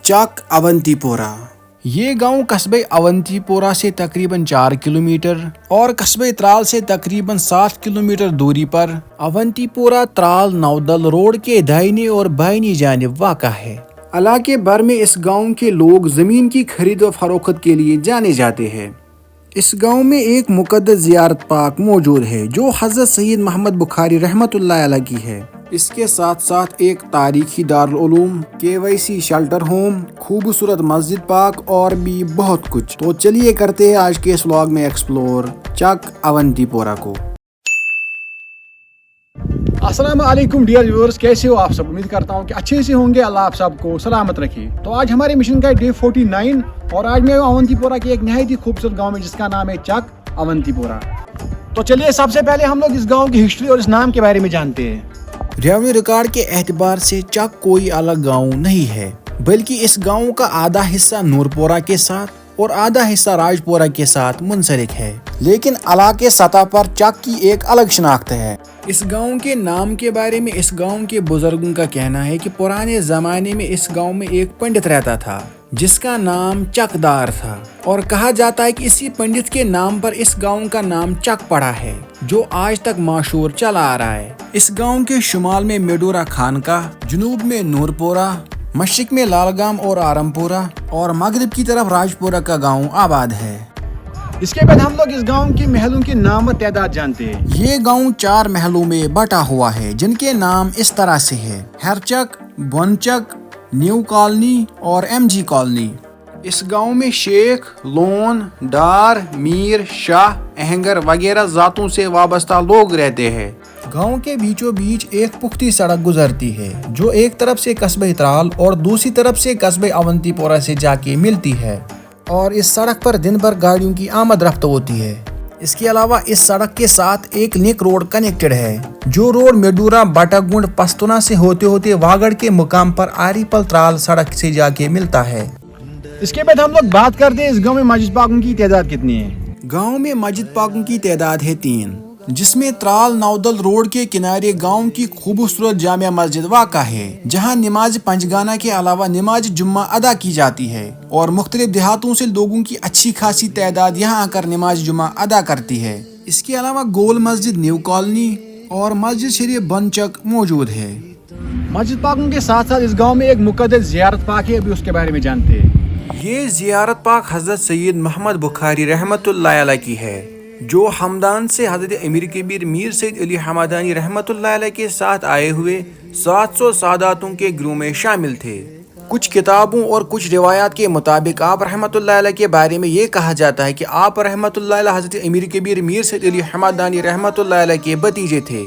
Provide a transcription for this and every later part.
चक अवंती पोरा। ये गांव कस्बे अवंती पोरा से तकरीबन 4 किलोमीटर और कस्बे त्राल से तकरीबन 7 किलोमीटर दूरी पर अवंती पोरा त्राल नौदल रोड के दाहिनी और बाईनी जानिब वाक़ा है। इलाके भर में इस गांव के लोग ज़मीन की खरीद व फरोख्त के लिए जाने जाते हैं। इस गांव में एक मुक़द्दस ज़ियारत पाक मौजूद है जो हज़रत सैयद मोहम्मद बुखारी रहमतुल्लाह अलैह की है। इसके साथ साथ एक तारीखी Darul Uloom, KYC shelter home, खूबसूरत मस्जिद पाक और भी बहुत कुछ। तो चलिए करते हैं आज के इस व्लॉग में एक्सप्लोर चक अवंती पोरा को। अस्सलाम वालेकुम डियर व्यूअर्स, कैसे हो आप सब? उम्मीद करता हूँ कि अच्छे से होंगे। अल्लाह आप सबको सलामत रखे। तो आज हमारे मिशन का डे 49 और आज मैं अवंती पोरा के एक नहायत ही खूबसूरत गांव में जिसका नाम है चक अवंती पोरा। तो चलिए सबसे पहले हम लोग इस गांव की हिस्ट्री और इस नाम के बारे में जानते हैं। रेवेन्यू रिकॉर्ड के एतबार से चक कोई अलग गांव नहीं है, बल्कि इस गांव का आधा हिस्सा नूरपोरा के साथ और आधा हिस्सा राजपोरा के साथ मुंसलिक है। लेकिन इलाके सतह पर चक की एक अलग शनाख्त है। इस गांव के नाम के बारे में इस गांव के बुजुर्गों का कहना है कि पुराने जमाने में इस गांव में एक पंडित रहता था जिसका नाम चकदार था और कहा जाता है कि इसी पंडित के नाम पर इस गांव का नाम चक पड़ा है जो आज तक मशहूर चला आ रहा है। इस गांव के शुमाल में मेडोरा खानका, जुनूब में नूरपोरा, मशरिक में लालगाम और आरमपोरा और मगरिब की तरफ राजपोरा का गांव आबाद है। इसके बाद हम लोग इस गांव के महलों के नाम और तादाद जानते हैं। ये गांव 4 महलों में बटा हुआ है जिनके नाम इस तरह से है: हरचक, बनचक, न्यू कॉलोनी और MG कॉलोनी। इस गांव में शेख, लोन, डार, मीर, शाह, अहंगर वगैरह जातों से वाबस्ता लोग रहते हैं। गांव के बीचों बीच एक पुख्ती सड़क गुजरती है जो एक तरफ से कस्बे त्राल और दूसरी तरफ से कस्बे अवंती पोरा से जाके मिलती है और इस सड़क पर दिन भर गाड़ियों की आमद रफ्त होती है। इसके अलावा इस सड़क के साथ एक लिंक रोड कनेक्टेड है जो रोड मेडूरा, बाटागुंड, पस्तुना से होते होते वागड़ के मुकाम पर आरीपल त्राल सड़क से जाके मिलता है। इसके बाद हम लोग बात करते हैं इस गांव में मस्जिद पाकों की तादाद कितनी है। गांव में मस्जिद पाकों की तादाद है 3, जिसमें त्राल नौदल रोड के किनारे गांव की खूबसूरत जामिया मस्जिद वाक़ा है जहां नमाज पंजगाना के अलावा नमाज जुम्मा अदा की जाती है और मुख्तलिफ देहातों से लोगों की अच्छी खासी तादाद यहां आकर नमाज जुम्मा अदा करती है। इसके अलावा गोल मस्जिद, न्यू कॉलोनी और मस्जिद शरीफ बनचक मौजूद है। मस्जिद पाकों के साथ साथ इस गाँव में एक मुक़द्दस ज़ियारत पाक है, अभी उसके बारे में जानते हैं। ये ज़ियारत पाक हज़रत सैयद मोहम्मद बुखारी रहमतुल्लाह अलैह की है जो हमदान से हज़रत अमीर कबीर मीर सैयद अली हमदानी रहमतुल्लाह अलैह के साथ आए हुए 700 सादातों के ग्रुप में शामिल थे। कुछ किताबों और कुछ रिवायात के मुताबिक आप रहमतुल्लाह अलैह के बारे में ये कहा जाता है कि आप रहमतुल्लाह अलैह हज़रत अमीर कबीर मीर सैयद अली हमदानी रहमतुल्लाह अलैह के भतीजे थे।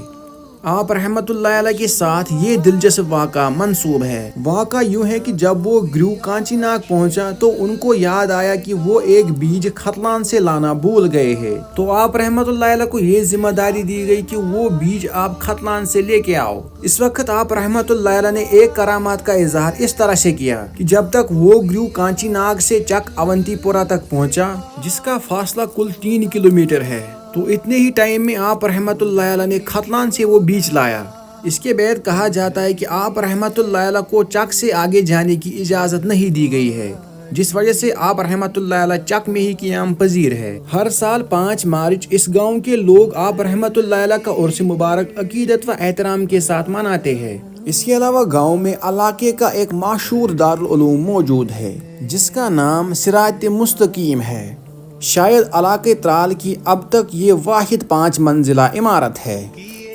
आप रहमतुल्लाह अलैह के साथ ये दिलचस्प वाक़ा मंसूब है। वाक़ा यूँ है कि जब वो ग्रू कांची नाग पहुँचा तो उनको याद आया कि वो एक बीज खतलान से लाना भूल गए हैं। तो आप रहमतुल्लाह अलैह को ये जिम्मेदारी दी गई कि वो बीज आप खतलान से लेके आओ। इस वक्त आप रहमतुल्लाह अलैह ने एक करामात का इजहार इस तरह से किया कि जब तक वो ग्रू कांची नाग से चक अवंती पोरा तक पहुँचा, जिसका फासला कुल 3 किलोमीटर है, तो इतने ही टाइम में आप रहमतुल्लाह अलैह ने खतलान से वो बीज लाया। इसके बाद कहा जाता है कि आप रहमतुल्लाह अलैह को चक से आगे जाने की इजाज़त नहीं दी गई है, जिस वजह से आप रहमतुल्लाह अलैह चक में ही क़ियाम पजीर है। हर साल 5 मार्च इस गांव के लोग आप रहमतुल्लाह अलैह का उर्स मुबारक अकीदत व एहतराम के साथ मनाते हैं। इसके अलावा गांव में इलाके का एक मशहूर दारुल उलूम मौजूद है जिसका नाम सिरात मुस्तकीम है। शायद इलाके त्राल की अब तक ये वाहिद 5 मंजिला इमारत है।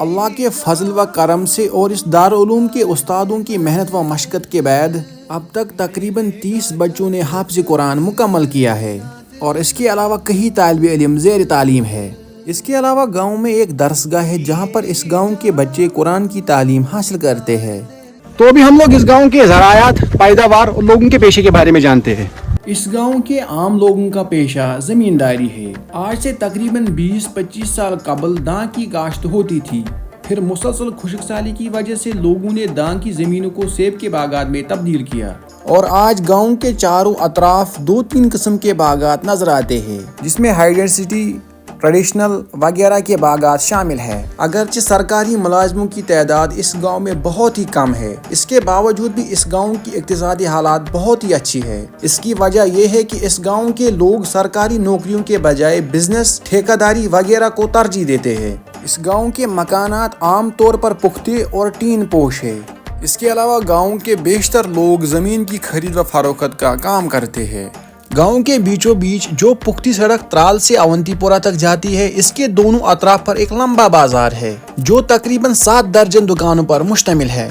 अल्लाह के फजल व करम से और इस दारुल उलूम के उस्तादों की मेहनत व मशक्क़त के बाद अब तक तकरीबन 30 बच्चों ने हाफ़िज़ कुरान मुकम्मल किया है और इसके अलावा कई तालिब इल्म ज़ेर तालीम है। इसके अलावा गांव में एक दरसगाह है जहां पर इस गांव के बच्चे कुरान की तालीम हासिल करते हैं। तो अभी हम लोग इस गांव के ज़रायात, पैदावार और लोगों के पेशे के बारे में जानते हैं। इस गांव के आम लोगों का पेशा जमींदारी है। आज से तकरीबन 20-25 साल कबल दां की काश्त होती थी, फिर मुसलसल खुशकसाली की वजह से लोगों ने दां की जमीनों को सेब के बागात में तब्दील किया और आज गांव के चारों अतराफ 2-3 किस्म के बागात नजर आते हैं जिसमें हाइडेंसिटी, ट्रेडिशनल वगैरह के बागात शामिल हैं। अगरचे सरकारी मुलाजमों की तादाद इस गांव में बहुत ही कम है, इसके बावजूद भी इस गांव की इक्तिसादी हालात बहुत ही अच्छी है। इसकी वजह यह है कि इस गांव के लोग सरकारी नौकरियों के बजाय बिजनेस, ठेकेदारी वगैरह को तरजीह देते हैं। इस गांव के मकानात आम तौर पर पुख्ते और टीन पोश है। इसके अलावा गांव के बेशतर लोग ज़मीन की खरीद व फरोख्त का काम करते हैं। गांव के बीचों बीच जो पुख्ती सड़क त्राल से अवंतीपोरा तक जाती है, इसके दोनों अतराफ पर एक लंबा बाजार है जो तकरीबन 7 दर्जन दुकानों पर मुश्तमिल है।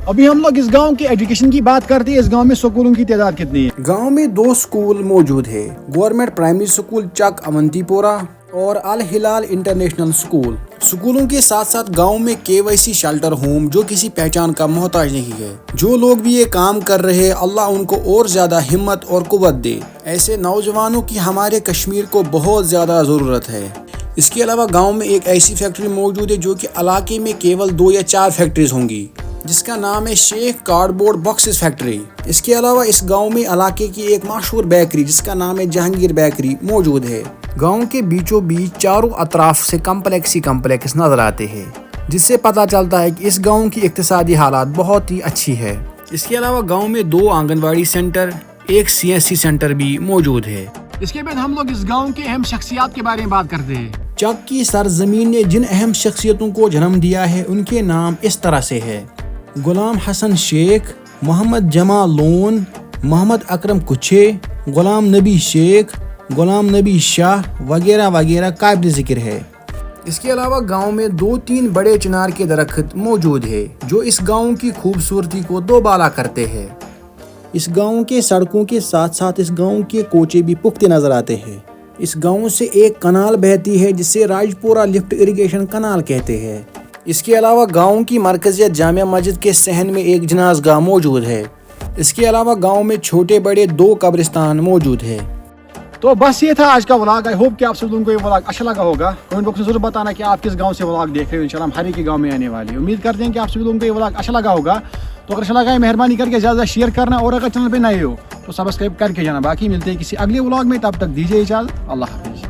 अभी हम लोग इस गांव की एजुकेशन की बात करते हैं। इस गांव में स्कूलों की तादाद कितनी है? गांव में 2 स्कूल मौजूद है, गवर्नमेंट प्राइमरी स्कूल चक अवंतीपोरा और अल हिलाल इंटरनेशनल स्कूल। स्कूलों के साथ साथ गांव में KYC शेल्टर होम जो किसी पहचान का मोहताज नहीं है। जो लोग भी ये काम कर रहे हैं, अल्लाह उनको और ज़्यादा हिम्मत और कुव्वत दे। ऐसे नौजवानों की हमारे कश्मीर को बहुत ज़्यादा ज़रूरत है। इसके अलावा गांव में एक ऐसी फैक्ट्री मौजूद है जो कि इलाके में केवल 2 या 4 फैक्ट्रीज होंगी, जिसका नाम है शेख कार्डबोर्ड बॉक्सेस फैक्ट्री। इसके अलावा इस गांव में इलाके की एक मशहूर बेकरी जिसका नाम है जहांगीर बेकरी मौजूद है। गांव के बीचों बीच चारों अतराफ से कम्प्लेक्स ही कम्प्लेक्स नजर आते हैं, जिससे पता चलता है कि इस गांव की इक्तिसादी हालात बहुत ही अच्छी है। इसके अलावा गांव में 2 आंगनवाड़ी सेंटर, एक CSC सेंटर भी मौजूद है। इसके बाद हम लोग इस गांव के अहम शख्सियात के बारे में बात करते हैं। चक की सरजमीन ने जिन अहम शख्सियतों को जन्म दिया है, उनके नाम इस तरह से है: गुलाम हसन शेख, मोहम्मद जमाल लोन, मोहम्मद अकरम कुछे, गुलाम नबी शेख, गुलाम नबी शाह वगैरह वगैरह काबिल जिक्र है। इसके अलावा गांव में 2-3 बड़े चिनार के दरख्त मौजूद है जो इस गांव की खूबसूरती को दोबाला करते हैं। इस गांव के सड़कों के साथ साथ इस गांव के कोचे भी पुख्ते नजर आते हैं। इस गांव से एक कनाल बहती है जिसे राजपुरा लिफ्ट इरिगेशन कनाल कहते हैं। इसके अलावा गांव की मरकजियत जामिया मस्जिद के सहन में एक जनाज़गाह मौजूद है। इसके अलावा गांव में छोटे बड़े 2 कब्रिस्तान मौजूद है। तो बस ये था आज का व्लॉग। आई होप कि आप सब लोगों को ये व्लॉग अच्छा लगा होगा। कमेंट बॉक्स में जरूर बताना कि आप किस गांव से व्लॉग देख रहे हो। इंशाल्लाह हम हर एक के गांव में आने वाले हैं। उम्मीद करते हैं कि आप सभी लोगों को ये व्लॉग अच्छा लगा होगा। तो अगर अच्छा लगा है, मेहरबानी करके ज़्यादा शेयर करना, और अगर चैनल पे नए हो तो सब्सक्राइब करके जाना। बाकी मिलते हैं किसी अगले व्लॉग में, तब तक दीजिए इजाज़त। अल्लाह हाफिज़।